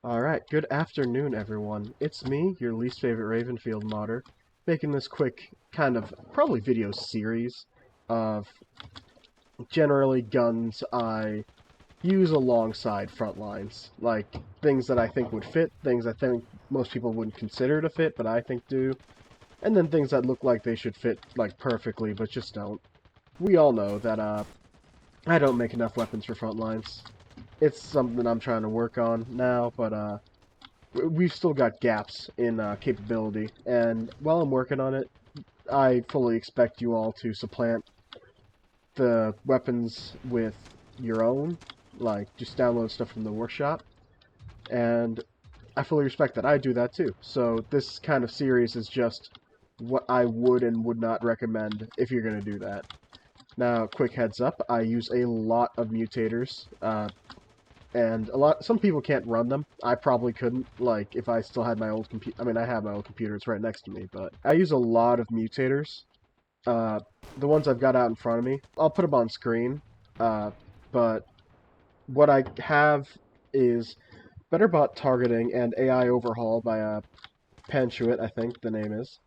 Alright, good afternoon everyone. It's me, your least favorite Ravenfield modder, making this quick kind of probably video series of generally guns I use alongside Frontlines. Like, things that I think would fit, things I think most people wouldn't consider to fit, but I think do, and then things that look like they should fit, like, perfectly, but just don't. We all know that, I don't make enough weapons for Frontlines. It's something I'm trying to work on now, but, we've still got gaps in capability, and while I'm working on it, I fully expect you all to supplant the weapons with your own, like just download stuff from the workshop, and I fully respect that. I do that too. So this kind of series is just what I would and would not recommend if you're going to do that. Now, quick heads up, I use a lot of mutators, and some people can't run them. I probably couldn't, like, if I still had my old computer. I mean, I have my old computer, it's right next to me, but I use a lot of mutators. The ones I've got out in front of me, I'll put them on screen, but what I have is better bot targeting and AI overhaul by Panchuit, I think the name is.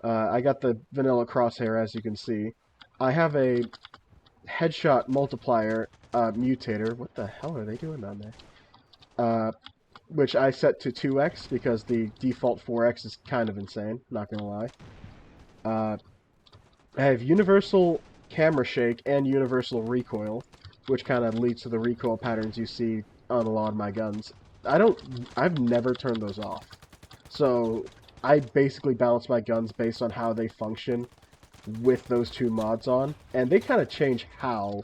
I got the vanilla crosshair, as you can see. I have a headshot multiplier mutator. What the hell are they doing down there? Which I set to 2x because the default 4x is kind of insane, not gonna lie. I have universal camera shake and universal recoil, which kind of leads to the recoil patterns you see on a lot of my guns. I've never turned those off. So I basically balance my guns based on how they function with those two mods on, and they kind of change how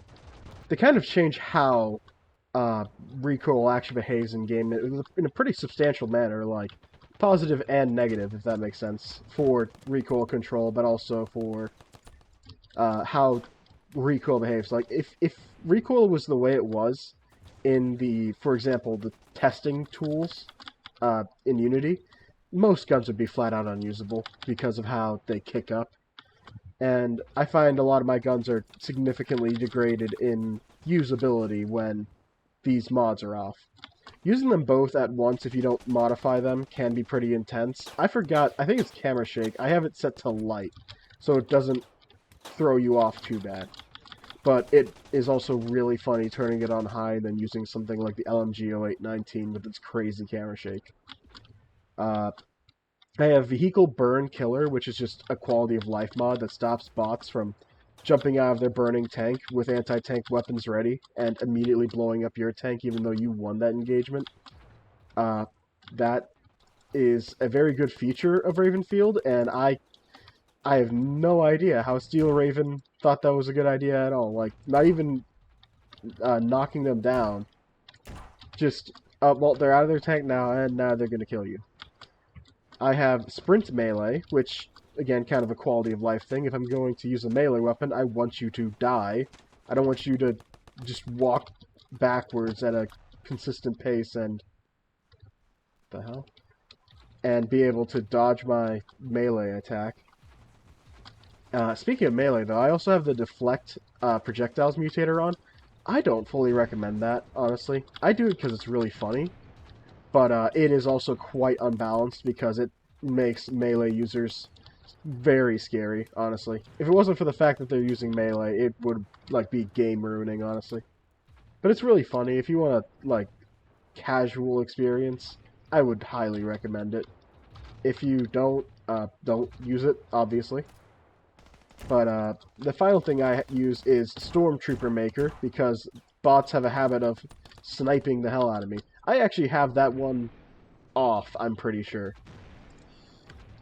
recoil actually behaves in game in a pretty substantial manner, like positive and negative, if that makes sense, for recoil control, but also for how recoil behaves. Like, if recoil was the way it was in the, for example, the testing tools in Unity, most guns would be flat out unusable because of how they kick up. And I find a lot of my guns are significantly degraded in usability when these mods are off. Using them both at once, if you don't modify them, can be pretty intense. I forgot, I think it's camera shake. I have it set to light, so it doesn't throw you off too bad. But it is also really funny turning it on high and then using something like the LMG 0819 with its crazy camera shake. I have Vehicle Burn Killer, which is just a quality of life mod that stops bots from jumping out of their burning tank with anti-tank weapons ready and immediately blowing up your tank even though you won that engagement. That is a very good feature of Ravenfield, and I have no idea how Steel Raven thought that was a good idea at all. Like, not even knocking them down. Just, well, they're out of their tank now, and now they're going to kill you. I have Sprint Melee, which, again, kind of a quality of life thing. If I'm going to use a melee weapon, I want you to die. I don't want you to just walk backwards at a consistent pace and... the hell? And be able to dodge my melee attack. Speaking of melee, though, I also have the Deflect projectiles mutator on. I don't fully recommend that, honestly. I do it because it's really funny. But it is also quite unbalanced because it makes melee users very scary, honestly. If it wasn't for the fact that they're using melee, it would, like, be game ruining, honestly. But it's really funny. If you want a, like, casual experience, I would highly recommend it. If you don't use it, obviously. But the final thing I use is Stormtrooper Maker, because bots have a habit of sniping the hell out of me. I actually have that one off, I'm pretty sure.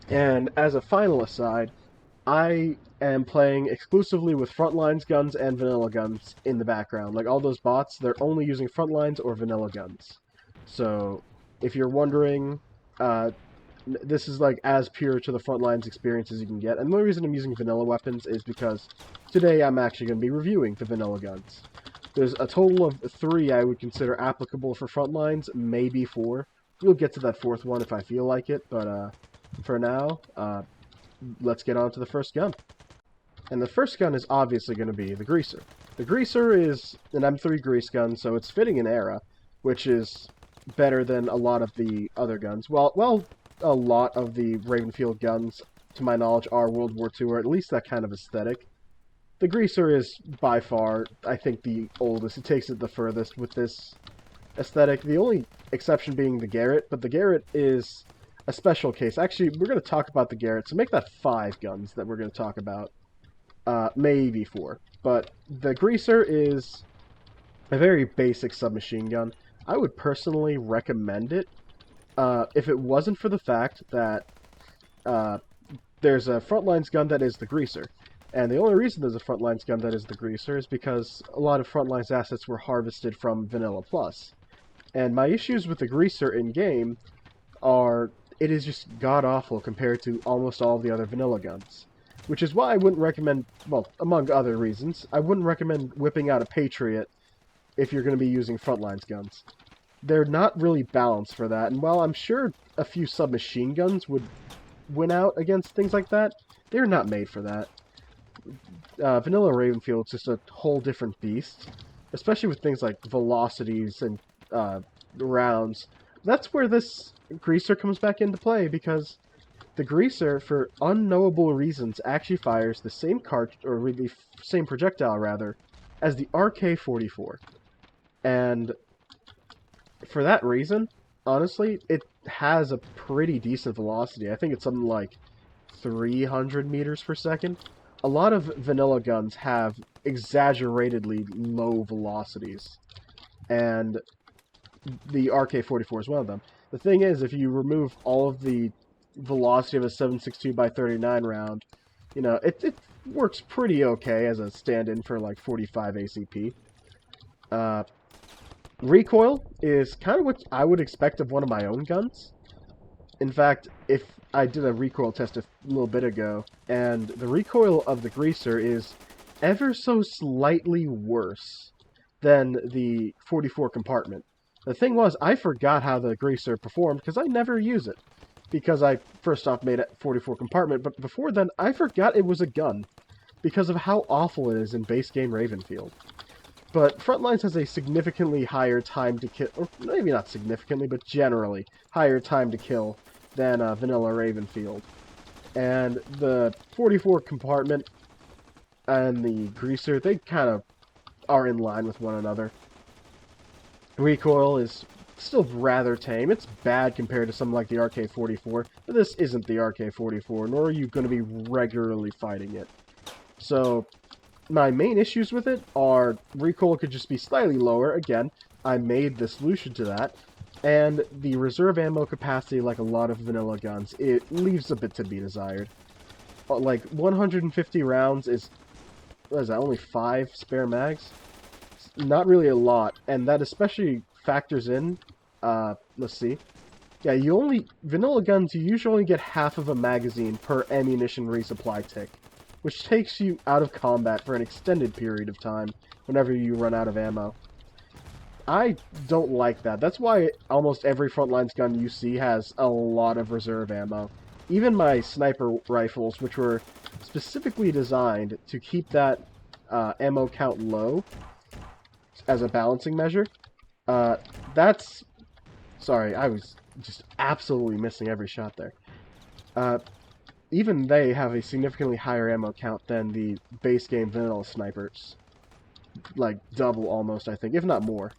And as a final aside, I am playing exclusively with Frontlines guns and vanilla guns in the background. Like, all those bots, they're only using Frontlines or vanilla guns. So, if you're wondering, this is like as pure to the Frontlines experience as you can get. And the only reason I'm using vanilla weapons is because today I'm actually going to be reviewing the vanilla guns. There's a total of 3 I would consider applicable for Frontlines, maybe 4. We'll get to that 4th one if I feel like it, but for now, let's get on to the first gun. And the first gun is obviously going to be the Greaser. The Greaser is an M3 grease gun, so it's fitting in era, which is better than a lot of the other guns. Well, a lot of the Ravenfield guns, to my knowledge, are World War II, or at least that kind of aesthetic. The Greaser is by far, I think, the oldest. It takes it the furthest with this aesthetic. The only exception being the Garrett, but the Garrett is a special case. Actually, we're going to talk about the Garrett, so make that 5 guns that we're going to talk about. Maybe 4. But the Greaser is a very basic submachine gun. I would personally recommend it if it wasn't for the fact that there's a Frontlines gun that is the Greaser. And the only reason there's a Frontlines gun that is the Greaser is because a lot of Frontlines assets were harvested from Vanilla Plus. And my issues with the Greaser in-game are it is just god-awful compared to almost all of the other Vanilla guns. Which is why I wouldn't recommend, well, among other reasons, I wouldn't recommend whipping out a Patriot if you're going to be using Frontlines guns. They're not really balanced for that, and while I'm sure a few submachine guns would win out against things like that, they're not made for that. Vanilla Ravenfield is just a whole different beast, especially with things like velocities and rounds. That's where this Greaser comes back into play, because the Greaser, for unknowable reasons, actually fires the same or the same projectile, rather, as the RK-44. And for that reason, honestly, it has a pretty decent velocity. I think it's something like 300 meters per second. A lot of vanilla guns have exaggeratedly low velocities, and the RK-44 is one of them. The thing is, if you remove all of the velocity of a 7.62x39 round, you know, it works pretty okay as a stand-in for like 45 ACP. Recoil is kind of what I would expect of one of my own guns. In fact, if I did a recoil test a little bit ago, and the recoil of the Greaser is ever so slightly worse than the 44 compartment. The thing was, I forgot how the Greaser performed because I never use it. Because I first off made it 44 compartment, but before then I forgot it was a gun because of how awful it is in base game Ravenfield. But Frontlines has a significantly higher time to kill, or maybe not significantly, but generally higher time to kill than vanilla Ravenfield. And the 44 compartment and the Greaser, they kind of are in line with one another. Recoil is still rather tame. It's bad compared to something like the RK-44, but this isn't the RK-44, nor are you going to be regularly fighting it. So, my main issues with it are recoil could just be slightly lower. Again, I made the solution to that. And the reserve ammo capacity, like a lot of vanilla guns, it leaves a bit to be desired. Like, 150 rounds is, what is that, only 5 spare mags? Not really a lot, and that especially factors in, let's see. Yeah, vanilla guns, you usually only get half of a magazine per ammunition resupply tick, which takes you out of combat for an extended period of time whenever you run out of ammo. I don't like that. That's why almost every Frontlines gun you see has a lot of reserve ammo. Even my sniper rifles, which were specifically designed to keep that ammo count low as a balancing measure, that's... Sorry, I was just absolutely missing every shot there. Even they have a significantly higher ammo count than the base game vanilla snipers. Like, double almost, I think, if not more.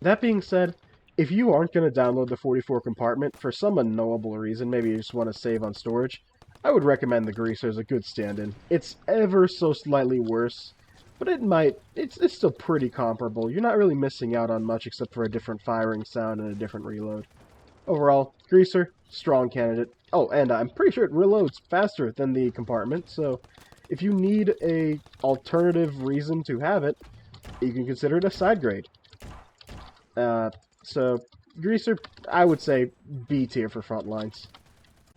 That being said, if you aren't going to download the 44 compartment for some unknowable reason, maybe you just want to save on storage, I would recommend the Greaser as a good stand-in. It's ever so slightly worse, but it's still pretty comparable. You're not really missing out on much except for a different firing sound and a different reload. Overall, Greaser, strong candidate. Oh, and I'm pretty sure it reloads faster than the compartment, so if you need a alternative reason to have it, you can consider it a side grade. So, Greaser, I would say B tier for Frontlines.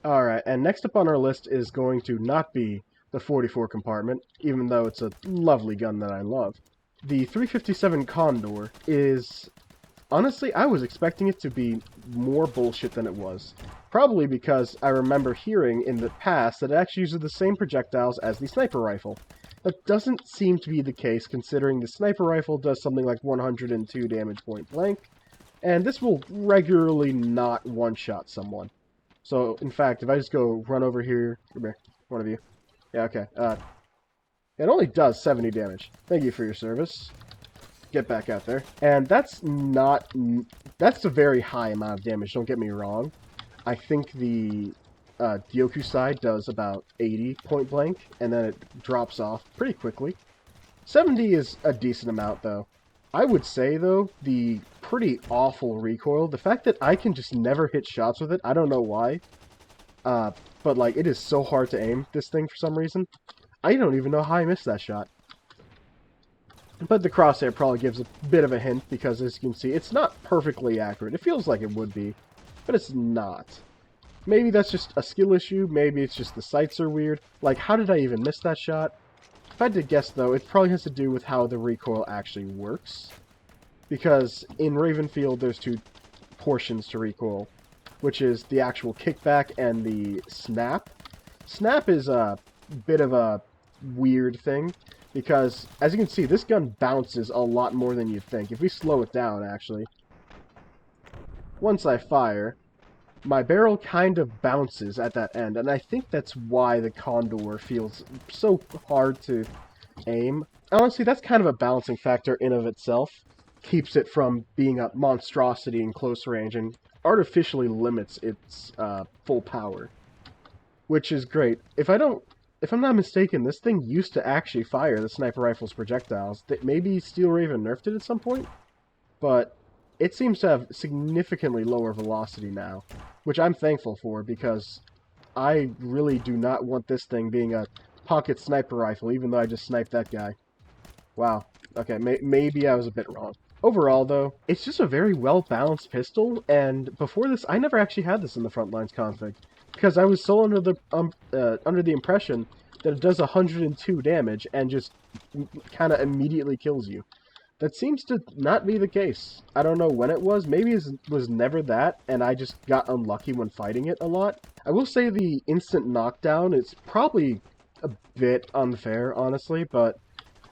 Alright, and next up on our list is going to not be the 44 compartment, even though it's a lovely gun that I love. The 357 Condor is... Honestly, I was expecting it to be more bullshit than it was. Probably because I remember hearing in the past that it actually uses the same projectiles as the sniper rifle. That doesn't seem to be the case, considering the sniper rifle does something like 102 damage point blank, And this will regularly not one-shot someone. So, in fact, if I just go run over here... Come here, one of you. Yeah, okay. It only does 70 damage. Thank you for your service. Get back out there. And that's not... That's a very high amount of damage, don't get me wrong. I think the Gyoku side does about 80 point blank, and then it drops off pretty quickly. 70 is a decent amount, though. I would say, though, the pretty awful recoil, the fact that I can just never hit shots with it, I don't know why. But, like, it is so hard to aim, this thing, for some reason. I don't even know how I missed that shot. But the crosshair probably gives a bit of a hint, because as you can see, it's not perfectly accurate. It feels like it would be, but it's not. Maybe that's just a skill issue, maybe it's just the sights are weird. Like, how did I even miss that shot? If I had to guess, though, it probably has to do with how the recoil actually works. Because in Ravenfield, there's two portions to recoil, which is the actual kickback and the snap. Snap is a bit of a weird thing, because, as you can see, this gun bounces a lot more than you'd think. If we slow it down, actually, once I fire, my barrel kind of bounces at that end, and I think that's why the Condor feels so hard to aim. Honestly, that's kind of a balancing factor in of itself. Keeps it from being a monstrosity in close range, and artificially limits its full power. Which is great. If I'm not mistaken, this thing used to actually fire the sniper rifle's projectiles. Maybe Steel Raven nerfed it at some point? But it seems to have significantly lower velocity now, which I'm thankful for, because I really do not want this thing being a pocket sniper rifle, even though I just sniped that guy. Wow. Okay, maybe I was a bit wrong. Overall, though, it's just a very well-balanced pistol, and before this, I never actually had this in the Frontlines config, because I was so under the impression that it does 102 damage and just kind of immediately kills you. That seems to not be the case. I don't know when it was. Maybe it was never that, and I just got unlucky when fighting it a lot. I will say the instant knockdown is probably a bit unfair, honestly, but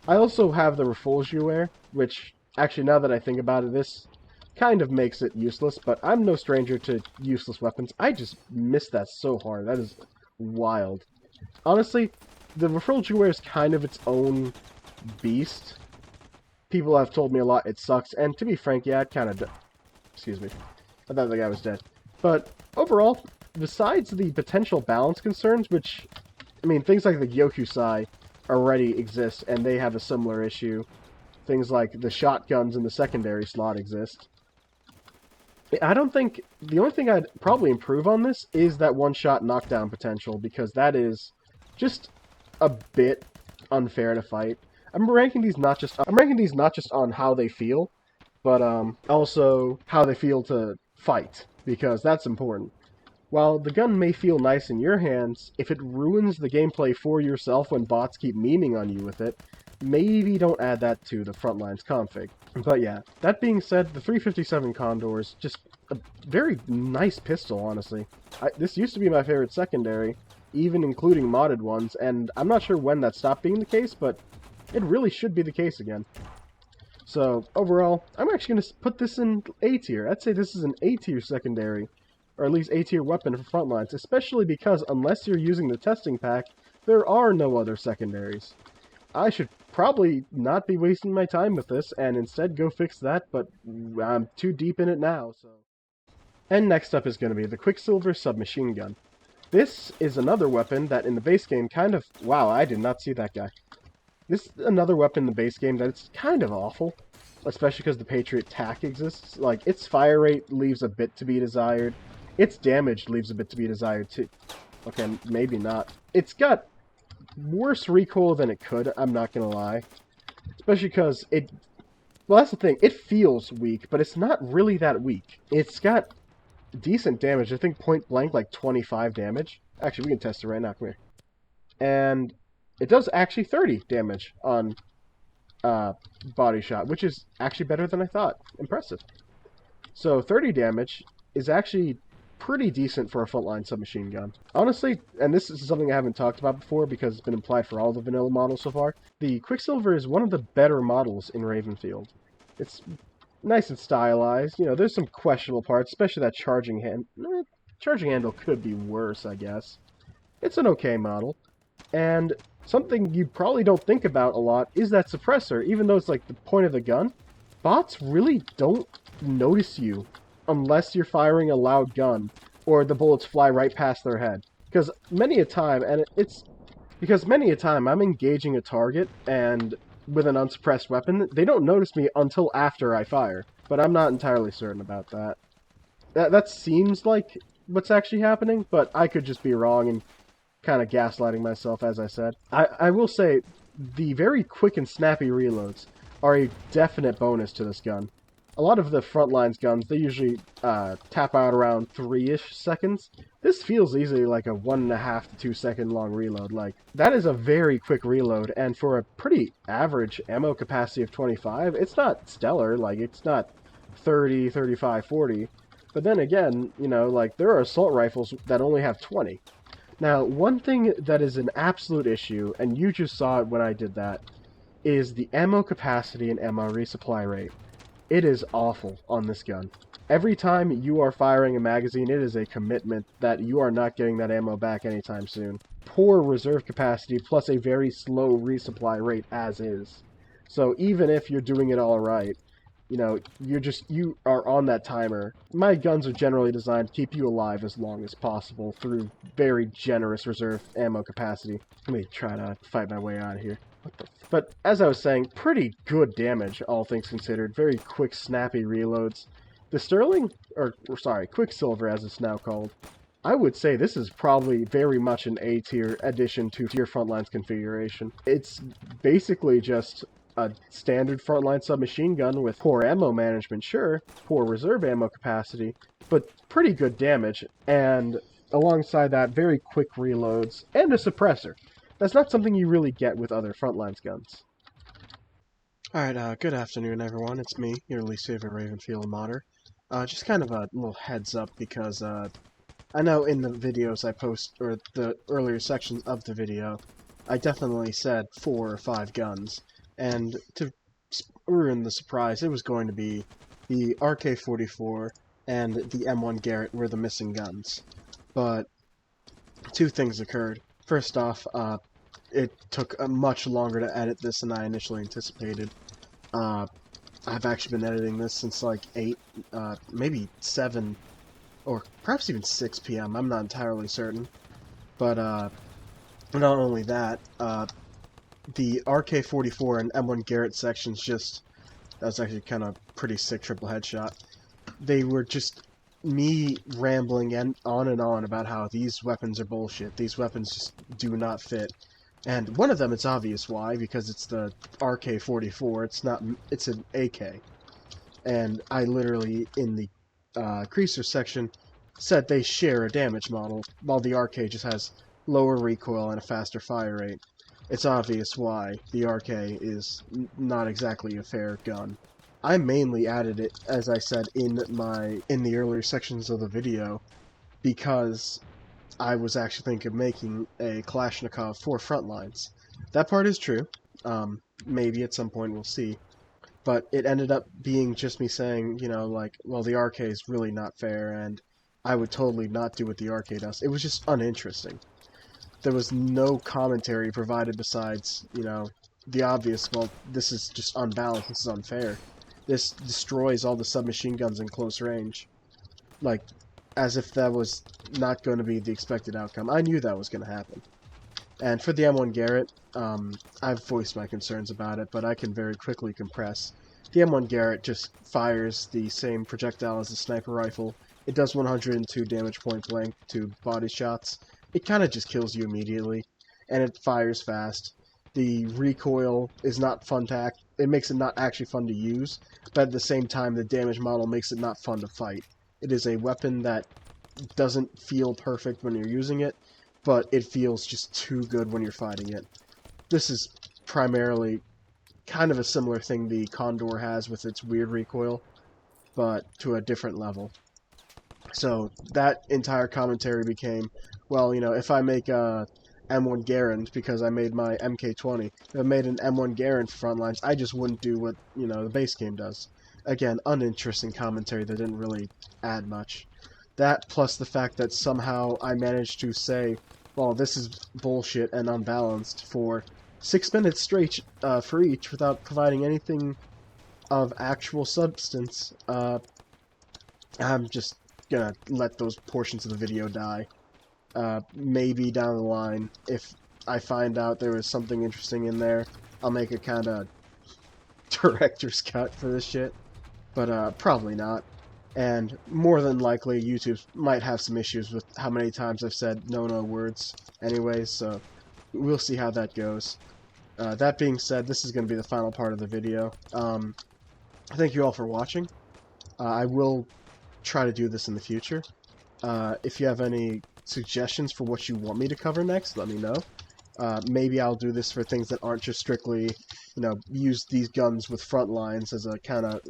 I also have the Refulgure, which, actually, now that I think about it, this kind of makes it useless, but I'm no stranger to useless weapons. I just missed that so hard. That is wild. Honestly, the Refulgure is kind of its own beast. People have told me a lot it sucks, and to be frank, yeah, it kind of... Excuse me. I thought the guy was dead. But overall, besides the potential balance concerns, which, I mean, things like the Gyokusai already exist, and they have a similar issue. Things like the shotguns in the secondary slot exist. I don't think... The only thing I'd probably improve on this is that one-shot knockdown potential, because that is just a bit unfair to fight. I'm ranking these not just on how they feel, but also how they feel to fight, because that's important. While the gun may feel nice in your hands, if it ruins the gameplay for yourself when bots keep memeing on you with it, maybe don't add that to the Frontlines config. But yeah, that being said, the 357 Condor is just a very nice pistol, honestly. This used to be my favorite secondary, even including modded ones, and I'm not sure when that stopped being the case, but it really should be the case again. So, overall, I'm actually going to put this in A tier. I'd say this is an A tier secondary, or at least A tier weapon for Frontlines, especially because unless you're using the testing pack, there are no other secondaries. I should probably not be wasting my time with this, and instead go fix that, but I'm too deep in it now, so... And next up is going to be the Quicksilver submachine gun. This is another weapon that in the base game kind of... Wow, I did not see that guy. This is another weapon in the base game that's kind of awful, especially because the Patriot TAC exists. Like, its fire rate leaves a bit to be desired. Its damage leaves a bit to be desired, too. Okay, maybe not. It's got worse recoil than it could, I'm not gonna lie. Especially because it... Well, that's the thing. It feels weak, but it's not really that weak. It's got decent damage. I think point blank, like 25 damage. Actually, we can test it right now. Come here. And it does actually 30 damage on body shot, which is actually better than I thought. Impressive. So 30 damage is actually pretty decent for a frontline submachine gun. Honestly, and this is something I haven't talked about before because it's been implied for all the vanilla models so far, the Quicksilver is one of the better models in Ravenfield. It's nice and stylized. You know, there's some questionable parts, especially that charging hand. Charging handle could be worse, I guess. It's an okay model. And something you probably don't think about a lot is that suppressor. Even though it's like the point of the gun, bots really don't notice you unless you're firing a loud gun or the bullets fly right past their head. Because many a time, I'm engaging a target and with an unsuppressed weapon, they don't notice me until after I fire. But I'm not entirely certain about that. That seems like what's actually happening, but I could just be wrong and kind of gaslighting myself, as I said. I will say, the very quick and snappy reloads are a definite bonus to this gun. A lot of the Frontlines guns, they usually tap out around 3-ish seconds. This feels easily like a 1.5 to 2 second long reload. Like, that is a very quick reload, and for a pretty average ammo capacity of 25, it's not stellar. Like, it's not 30, 35, 40. But then again, you know, like, there are assault rifles that only have 20. Now, one thing that is an absolute issue, and you just saw it when I did that, is the ammo capacity and ammo resupply rate. It is awful on this gun. Every time you are firing a magazine, it is a commitment that you are not getting that ammo back anytime soon. Poor reserve capacity plus a very slow resupply rate as is. So even if you're doing it all right, you know, you are on that timer. My guns are generally designed to keep you alive as long as possible through very generous reserve ammo capacity. Let me try to fight my way out of here. But as I was saying, pretty good damage, all things considered. Very quick, snappy reloads. The Sterling, or sorry, Quicksilver as it's now called, I would say this is probably very much an A-tier addition to your Frontlines configuration. It's basically just a standard frontline submachine gun with poor ammo management, sure, poor reserve ammo capacity, but pretty good damage, and alongside that, very quick reloads, and a suppressor. That's not something you really get with other Frontlines guns. Alright, good afternoon everyone, it's me, your least favorite Ravenfield modder. Just kind of a little heads up because, I know in the videos I post, or the earlier sections of the video, I definitely said 4 or 5 guns. And to ruin the surprise, it was going to be the RK-44 and the M1 Garrett were the missing guns. But two things occurred. First off, it took much longer to edit this than I initially anticipated. I've actually been editing this since like 8, maybe 7, or perhaps even 6 p.m. I'm not entirely certain. But not only that, the RK-44 and M1 Garrett sections that was actually kind of pretty sick triple headshot. They were just me rambling on about how these weapons are bullshit. These weapons just do not fit. And one of them, it's obvious why, because it's the RK-44, it's an AK. And I literally, in the creaser section, said they share a damage model, while the RK just has lower recoil and a faster fire rate. It's obvious why the RK is not exactly a fair gun. I mainly added it, as I said in the earlier sections of the video, because I was actually thinking of making a Kalashnikov for Frontlines. That part is true. Maybe at some point we'll see. But it ended up being just me saying, you know, like, well, the RK is really not fair, and I would totally not do what the RK does. It was just uninteresting. There was no commentary provided besides, you know, the obvious, well, this is just unbalanced, this is unfair. This destroys all the submachine guns in close range. Like, as if that was not going to be the expected outcome. I knew that was going to happen. And for the M1 Garrett, I've voiced my concerns about it, but I can very quickly compress. The M1 Garrett just fires the same projectile as the sniper rifle. It does 102 damage point blank to body shots. It kind of just kills you immediately, and it fires fast. The recoil is not fun to it makes it not actually fun to use, but at the same time the damage model makes it not fun to fight. It is a weapon that doesn't feel perfect when you're using it, but it feels just too good when you're fighting it. This is primarily kind of a similar thing the Condor has with its weird recoil, but to a different level. So that entire commentary became, well, you know, if I make a M1 Garand, because I made my MK20, if I made an M1 Garand for Frontlines, I just wouldn't do what, you know, the base game does. again, uninteresting commentary that didn't really add much. That, plus the fact that somehow I managed to say, well, this is bullshit and unbalanced for 6 minutes straight for each without providing anything of actual substance. I'm just gonna let those portions of the video die. Maybe down the line, if I find out there was something interesting in there, I'll make a kind of director's cut for this shit. But probably not. And more than likely, YouTube might have some issues with how many times I've said no words anyways, so we'll see how that goes. That being said, this is going to be the final part of the video. Thank you all for watching. I will try to do this in the future. If you have any suggestions for what you want me to cover next, let me know. Maybe I'll do this for things that aren't just strictly, you know, use these guns with Frontlines as a kind of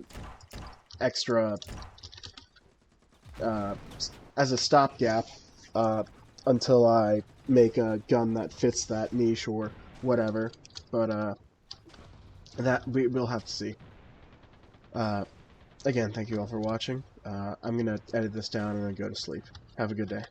extra, as a stopgap, until I make a gun that fits that niche or whatever. But, that we'll have to see. Again, thank you all for watching. I'm gonna edit this down and then go to sleep. Have a good day.